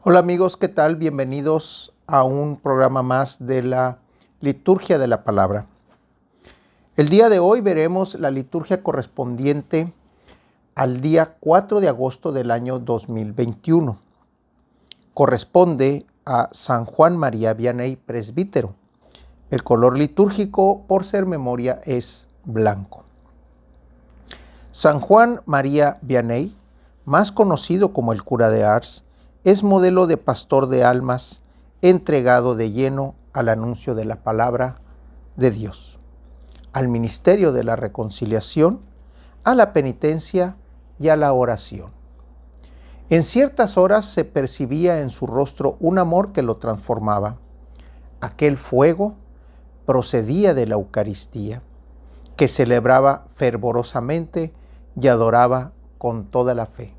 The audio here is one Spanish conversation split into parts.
Hola amigos, ¿qué tal? Bienvenidos a un programa más de la Liturgia de la Palabra. El día de hoy veremos la liturgia correspondiente al día 4 de agosto del año 2021. Corresponde a San Juan María Vianney, presbítero. El color litúrgico, por ser memoria, es blanco. San Juan María Vianney, más conocido como el cura de Ars, es modelo de pastor de almas entregado de lleno al anuncio de la palabra de Dios, al ministerio de la reconciliación, a la penitencia y a la oración. En ciertas horas se percibía en su rostro un amor que lo transformaba. Aquel fuego procedía de la Eucaristía, que celebraba fervorosamente y adoraba con toda la fe.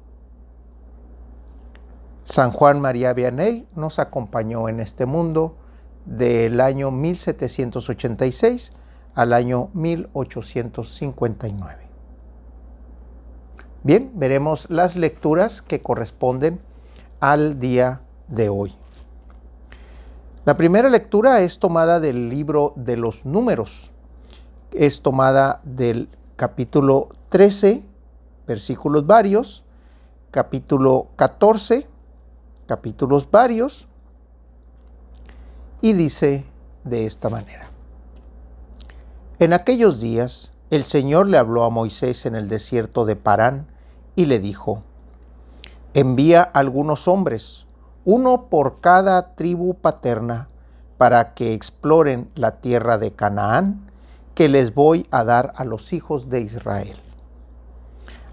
San Juan María Vianney nos acompañó en este mundo del año 1786 al año 1859. Bien, veremos las lecturas que corresponden al día de hoy. La primera lectura es tomada del libro de los Números. Es tomada del capítulo 13, versículos varios, capítulo 14, capítulos varios, y dice de esta manera: En aquellos días el Señor le habló a Moisés en el desierto de Parán y le dijo: Envía algunos hombres, uno por cada tribu paterna, para que exploren la tierra de Canaán, que les voy a dar a los hijos de Israel.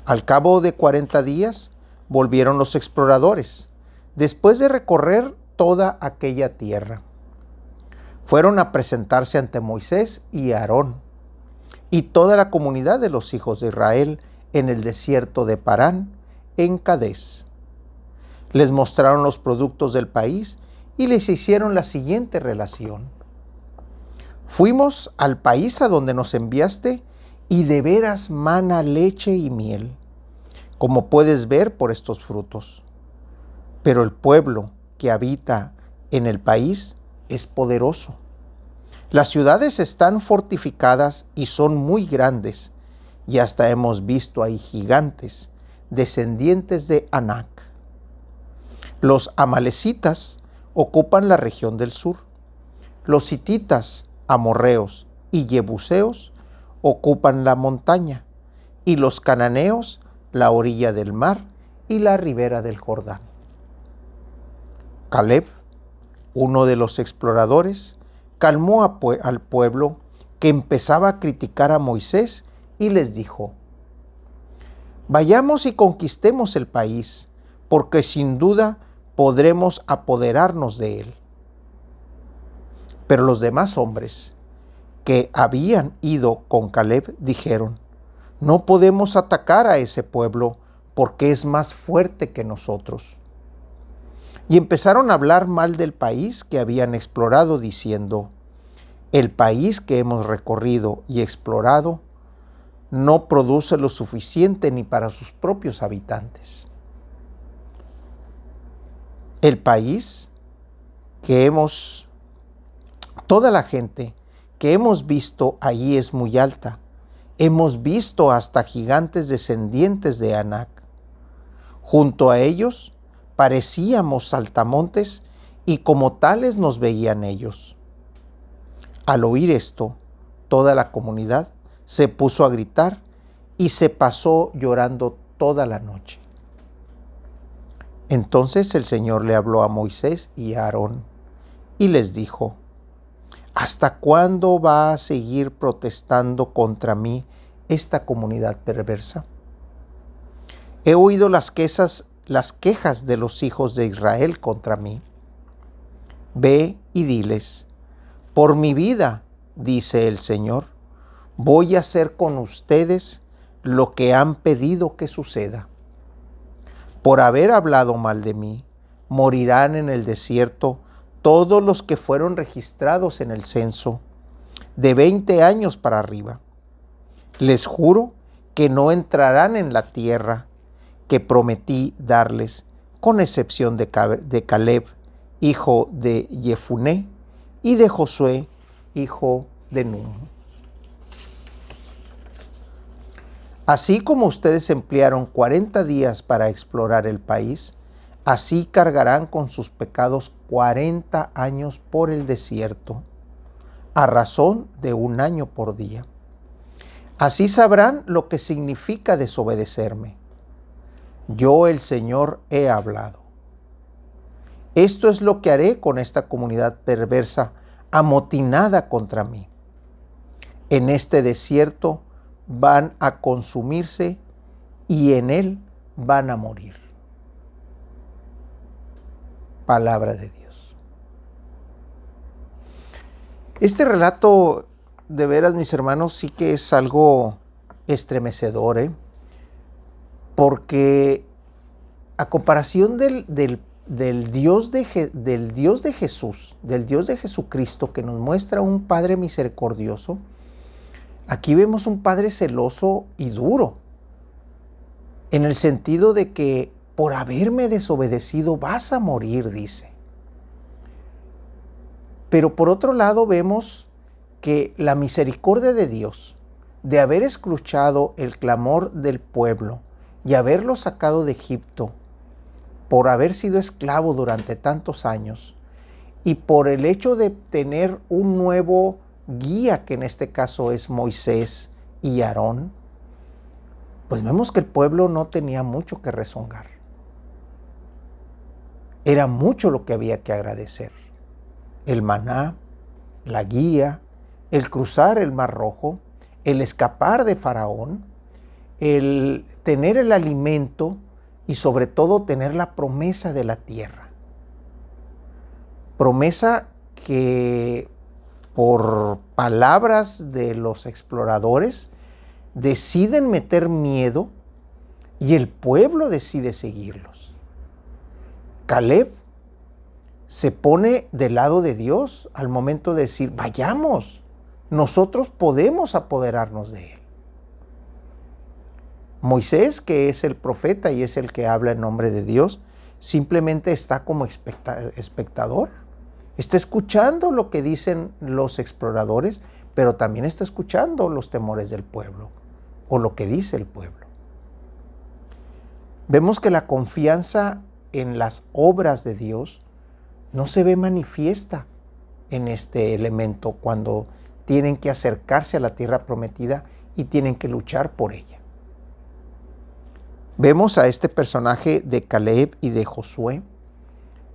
Al cabo de 40 días volvieron los exploradores, después de recorrer toda aquella tierra. Fueron a presentarse ante Moisés y Aarón y toda la comunidad de los hijos de Israel en el desierto de Parán, en Cades. Les mostraron los productos del país y les hicieron la siguiente relación: Fuimos al país a donde nos enviaste y de veras mana leche y miel, como puedes ver por estos frutos. Pero el pueblo que habita en el país es poderoso. Las ciudades están fortificadas y son muy grandes, y hasta hemos visto ahí gigantes, descendientes de Anac. Los amalecitas ocupan la región del sur. Los hititas, amorreos y jebuseos ocupan la montaña, y los cananeos la orilla del mar y la ribera del Jordán. Caleb, uno de los exploradores, calmó al pueblo que empezaba a criticar a Moisés y les dijo: Vayamos y conquistemos el país, porque sin duda podremos apoderarnos de él. Pero los demás hombres que habían ido con Caleb dijeron: No podemos atacar a ese pueblo porque es más fuerte que nosotros. Y empezaron a hablar mal del país que habían explorado, diciendo: El país que hemos recorrido y explorado no produce lo suficiente ni para sus propios habitantes. El país toda la gente que hemos visto allí es muy alta. Hemos visto hasta gigantes descendientes de Anac. Junto a ellos parecíamos saltamontes y como tales nos veían ellos. Al oír esto, toda la comunidad se puso a gritar y se pasó llorando toda la noche. Entonces el Señor le habló a Moisés y a Aarón y les dijo: ¿Hasta cuándo va a seguir protestando contra mí esta comunidad perversa? He oído las quejas de los hijos de Israel contra mí. Ve y diles: Por mi vida, dice el Señor, voy a hacer con ustedes lo que han pedido que suceda. Por haber hablado mal de mí, morirán en el desierto todos los que fueron registrados en el censo, de 20 años para arriba. Les juro que no entrarán en la tierra que prometí darles, con excepción de Caleb, hijo de Jefuné, y de Josué, hijo de Nun. Así como ustedes emplearon 40 días para explorar el país, así cargarán con sus pecados 40 años por el desierto, a razón de 1 año por día. Así sabrán lo que significa desobedecerme. Yo, el Señor, he hablado. Esto es lo que haré con esta comunidad perversa, amotinada contra mí. En este desierto van a consumirse y en él van a morir. Palabra de Dios. Este relato, de veras, mis hermanos, sí que es algo estremecedor, porque a comparación del Dios de Jesús, del Dios de Jesucristo, que nos muestra un Padre misericordioso, aquí vemos un Padre celoso y duro, en el sentido de que por haberme desobedecido vas a morir, dice. Pero por otro lado vemos que la misericordia de Dios, de haber escuchado el clamor del pueblo y haberlo sacado de Egipto, por haber sido esclavo durante tantos años, y por el hecho de tener un nuevo guía, que en este caso es Moisés y Aarón, pues vemos que el pueblo no tenía mucho que rezongar. Era mucho lo que había que agradecer. El maná, la guía, el cruzar el Mar Rojo, el escapar de Faraón, el tener el alimento y sobre todo tener la promesa de la tierra. Promesa que por palabras de los exploradores deciden meter miedo y el pueblo decide seguirlos. Caleb se pone del lado de Dios al momento de decir, vayamos, nosotros podemos apoderarnos de él. Moisés, que es el profeta y es el que habla en nombre de Dios, simplemente está como espectador. Está escuchando lo que dicen los exploradores, pero también está escuchando los temores del pueblo o lo que dice el pueblo. Vemos que la confianza en las obras de Dios no se ve manifiesta en este elemento cuando tienen que acercarse a la tierra prometida y tienen que luchar por ella. Vemos a este personaje de Caleb y de Josué,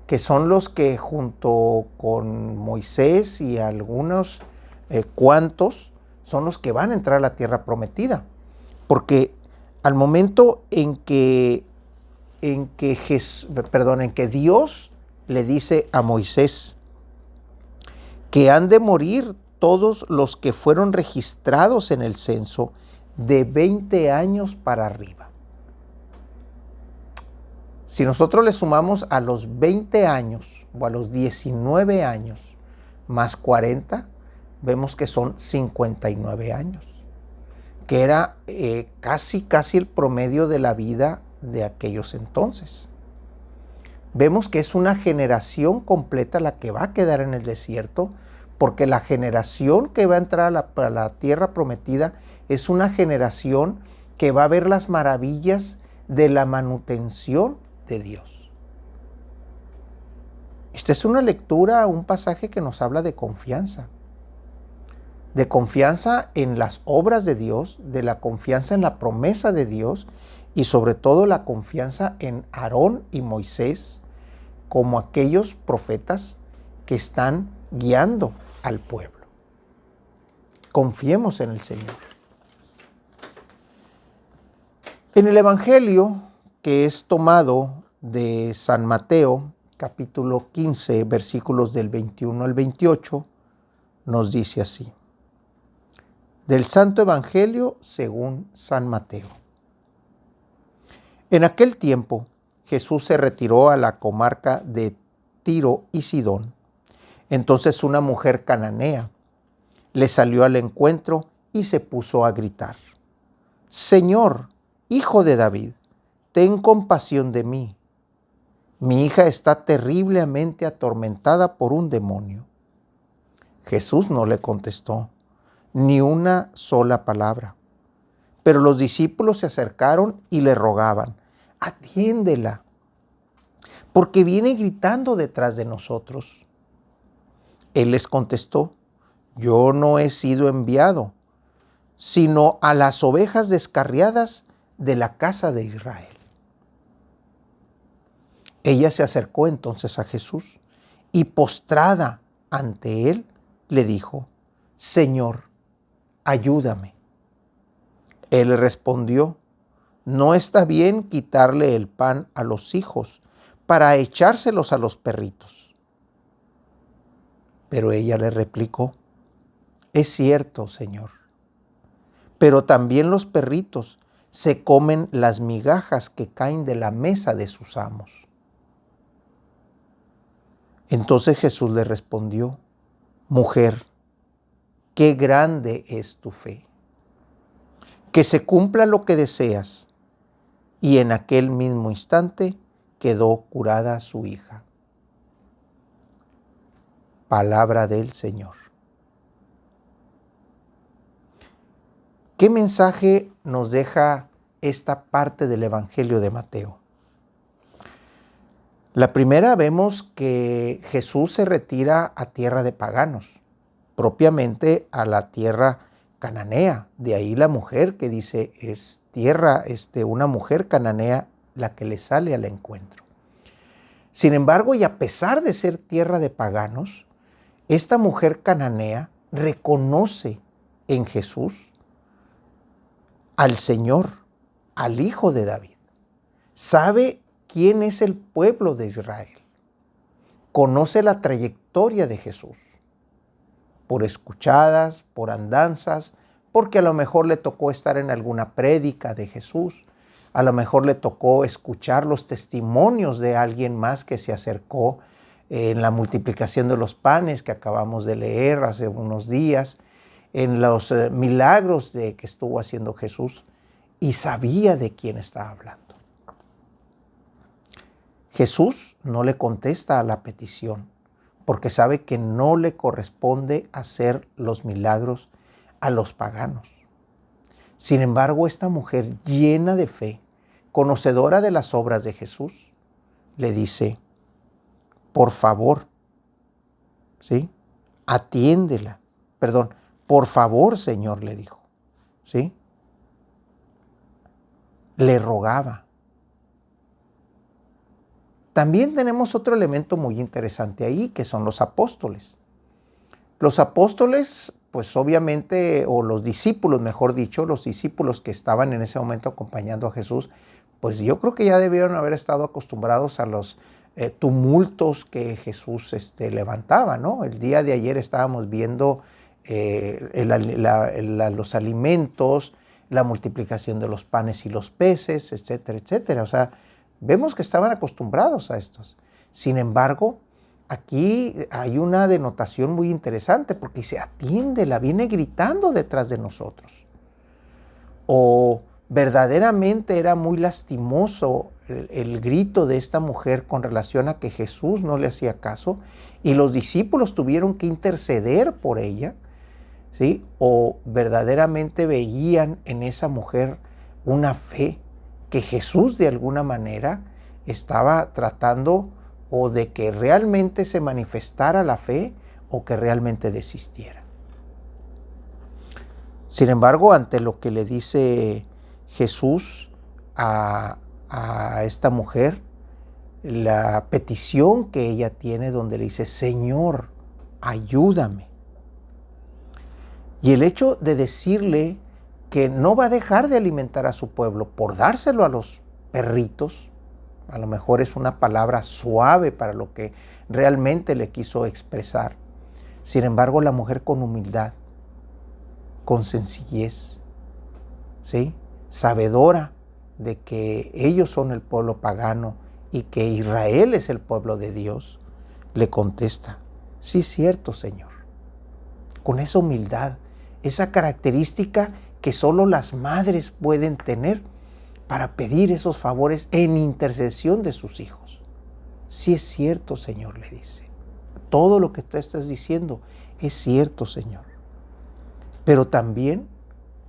que son los que junto con Moisés y algunos cuantos son los que van a entrar a la tierra prometida. Porque al momento en que Dios le dice a Moisés que han de morir todos los que fueron registrados en el censo de 20 años para arriba. Si nosotros le sumamos a los 20 años o a los 19 años más 40, vemos que son 59 años, que era casi el promedio de la vida de aquellos entonces. Vemos que es una generación completa la que va a quedar en el desierto, porque la generación que va a entrar a la tierra prometida es una generación que va a ver las maravillas de la manutención de Dios. Esta es una lectura, un pasaje que nos habla de confianza en las obras de Dios, de la confianza en la promesa de Dios y sobre todo la confianza en Aarón y Moisés como aquellos profetas que están guiando al pueblo. Confiemos en el Señor. En el Evangelio, que es tomado de San Mateo, capítulo 15, versículos del 21 al 28, nos dice así. Del Santo Evangelio según San Mateo. En aquel tiempo, Jesús se retiró a la comarca de Tiro y Sidón. Entonces una mujer cananea le salió al encuentro y se puso a gritar: Señor, Hijo de David, ten compasión de mí. Mi hija está terriblemente atormentada por un demonio. Jesús no le contestó ni una sola palabra. Pero los discípulos se acercaron y le rogaban: atiéndela, porque viene gritando detrás de nosotros. Él les contestó: yo no he sido enviado, sino a las ovejas descarriadas de la casa de Israel. Ella se acercó entonces a Jesús y, postrada ante él, le dijo: Señor, ayúdame. Él le respondió: no está bien quitarle el pan a los hijos para echárselos a los perritos. Pero ella le replicó: es cierto, Señor, pero también los perritos se comen las migajas que caen de la mesa de sus amos. Entonces Jesús le respondió: mujer, qué grande es tu fe. Que se cumpla lo que deseas. Y en aquel mismo instante quedó curada su hija. Palabra del Señor. ¿Qué mensaje nos deja esta parte del Evangelio de Mateo? La primera, vemos que Jesús se retira a tierra de paganos, propiamente a la tierra cananea. De ahí la mujer que dice: es tierra, una mujer cananea la que le sale al encuentro. Sin embargo, y a pesar de ser tierra de paganos, esta mujer cananea reconoce en Jesús al Señor, al Hijo de David. Sabe quién es el pueblo de Israel. Conoce la trayectoria de Jesús, por escuchadas, por andanzas, porque a lo mejor le tocó estar en alguna prédica de Jesús, a lo mejor le tocó escuchar los testimonios de alguien más que se acercó en la multiplicación de los panes que acabamos de leer hace unos días, en los milagros que estuvo haciendo Jesús, y sabía de quién estaba hablando. Jesús no le contesta a la petición, porque sabe que no le corresponde hacer los milagros a los paganos. Sin embargo, esta mujer llena de fe, conocedora de las obras de Jesús, le dice: por favor, ¿sí? Atiéndela. Perdón, por favor, Señor, le dijo, ¿sí? Le rogaba. También tenemos otro elemento muy interesante ahí, que son los apóstoles. Los apóstoles, pues obviamente, o los discípulos, mejor dicho, los discípulos que estaban en ese momento acompañando a Jesús, pues yo creo que ya debieron haber estado acostumbrados a los tumultos que Jesús levantaba, ¿no? El día de ayer estábamos viendo los alimentos, la multiplicación de los panes y los peces, etcétera, etcétera. O sea, vemos que estaban acostumbrados a estos. Sin embargo, aquí hay una denotación muy interesante, porque se atiende, la viene gritando detrás de nosotros. O verdaderamente era muy lastimoso el grito de esta mujer con relación a que Jesús no le hacía caso y los discípulos tuvieron que interceder por ella, ¿sí? O verdaderamente veían en esa mujer una fe que Jesús de alguna manera estaba tratando, o de que realmente se manifestara la fe o que realmente desistiera. Sin embargo, ante lo que le dice Jesús a esta mujer, la petición que ella tiene, donde le dice: Señor, ayúdame. Y el hecho de decirle que no va a dejar de alimentar a su pueblo por dárselo a los perritos, a lo mejor es una palabra suave para lo que realmente le quiso expresar. Sin embargo, la mujer con humildad, con sencillez, ¿sí? Sabedora de que ellos son el pueblo pagano y que Israel es el pueblo de Dios, le contesta: sí, cierto, Señor. Con esa humildad, esa característica que solo las madres pueden tener para pedir esos favores en intercesión de sus hijos. Sí es cierto, Señor, le dice. Todo lo que tú estás diciendo es cierto, Señor. Pero también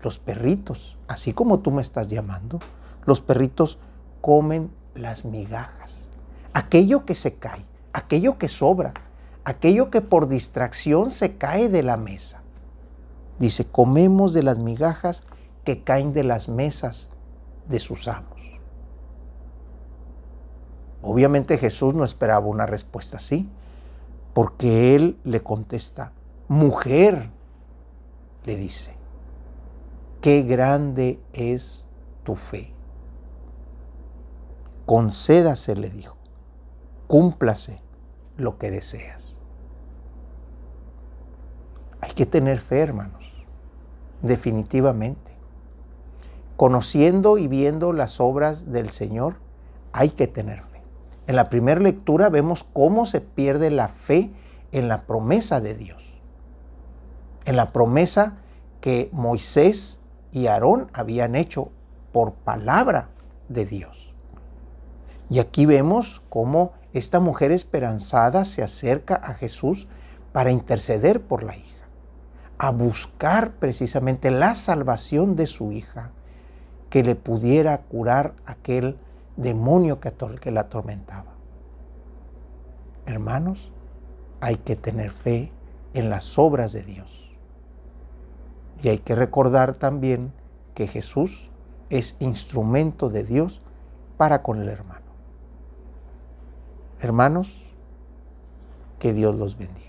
los perritos, así como tú me estás llamando, los perritos comen las migajas. Aquello que se cae, aquello que sobra, aquello que por distracción se cae de la mesa. Dice, comemos de las migajas que caen de las mesas de sus amos. Obviamente Jesús no esperaba una respuesta así, porque él le contesta, mujer, le dice, qué grande es tu fe. Concédase, le dijo, cúmplase lo que deseas. Hay que tener fe, hermanos, definitivamente. Conociendo y viendo las obras del Señor, hay que tener fe. En la primera lectura vemos cómo se pierde la fe en la promesa de Dios. En la promesa que Moisés y Aarón habían hecho por palabra de Dios. Y aquí vemos cómo esta mujer esperanzada se acerca a Jesús para interceder por la hija, a buscar precisamente la salvación de su hija, que le pudiera curar aquel demonio que la atormentaba. Hermanos, hay que tener fe en las obras de Dios. Y hay que recordar también que Jesús es instrumento de Dios para con el hermano. Hermanos, que Dios los bendiga.